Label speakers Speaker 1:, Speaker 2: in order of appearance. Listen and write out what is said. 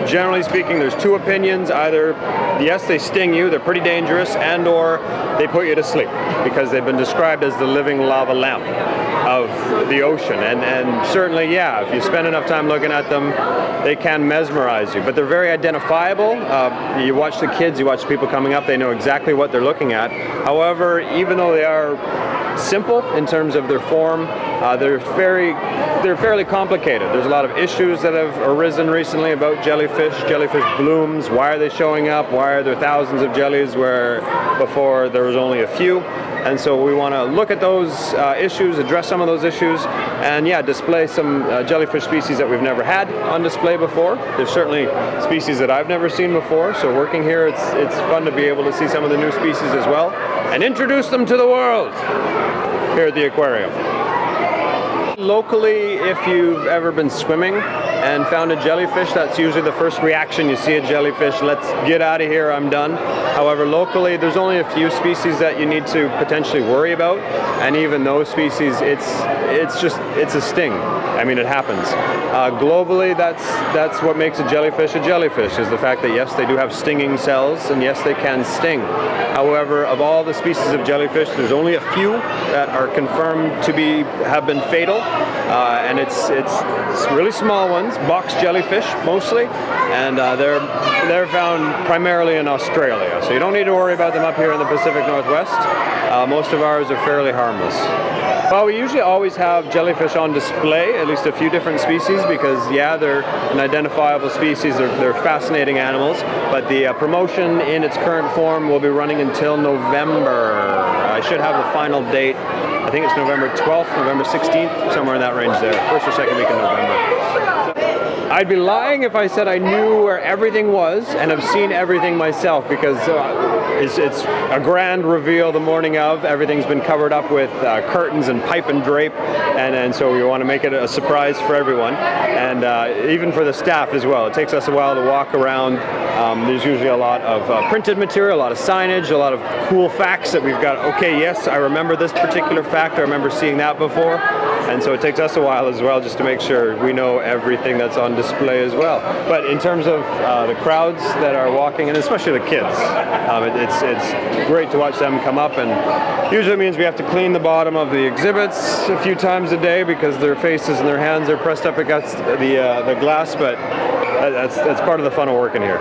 Speaker 1: Generally speaking, there's two opinions. Either, yes, they sting you, they're pretty dangerous, and or they put you to sleep because they've been described as the living lava lamp of the ocean. And certainly, yeah, if you spend enough time looking at them, they can mesmerize you. But they're very identifiable. You watch the kids, you watch people coming up, they know exactly what they're looking at. However, even though they are simple in terms of their form, they're fairly complicated. There's a lot of issues that have arisen recently about jellyfish blooms. Why are they showing up? Why are there thousands of jellies where before there was only a few? And so we want to look at those issues, address some of those issues, and yeah, display some jellyfish species that we've never had on display before. There's certainly species that I've never seen before, so working here, it's fun to be able to see some of the new species as well, and introduce them to the world here at the aquarium. Locally, if you've ever been swimming and found a jellyfish, that's usually the first reaction. You see a jellyfish, let's get out of here, I'm done. However, locally, there's only a few species that you need to potentially worry about, and even those species, it's a sting. I mean, it happens. Globally, that's what makes a jellyfish, is the fact that yes, they do have stinging cells, and yes, they can sting. However, of all the species of jellyfish, there's only a few that are confirmed to have been fatal, and it's really small ones, box jellyfish mostly, and they're found primarily in Australia. So you don't need to worry about them up here in the Pacific Northwest. Most of ours are fairly harmless. Well, we usually always have jellyfish on display, at least a few different species, because yeah, they're an identifiable species, they're fascinating animals, but the promotion in its current form will be running until November. I should have the final date. I think it's November 12th, November 16th, somewhere in that range there, first or second week in November. I'd be lying if I said I knew where everything was and have seen everything myself, because it's a grand reveal the morning of. Everything's been covered up with curtains and pipe and drape, and so we want to make it a surprise for everyone, and even for the staff as well. It takes us a while to walk around. There's usually a lot of printed material, a lot of signage, a lot of cool facts that we've got. Okay, yes, I remember this particular fact. I remember seeing that before. And so it takes us a while as well just to make sure we know everything that's on display as well. But in terms of the crowds that are walking, and especially the kids, it's great to watch them come up, and usually means we have to clean the bottom of the exhibits a few times a day because their faces and their hands are pressed up against the glass, but that's part of the fun of working here.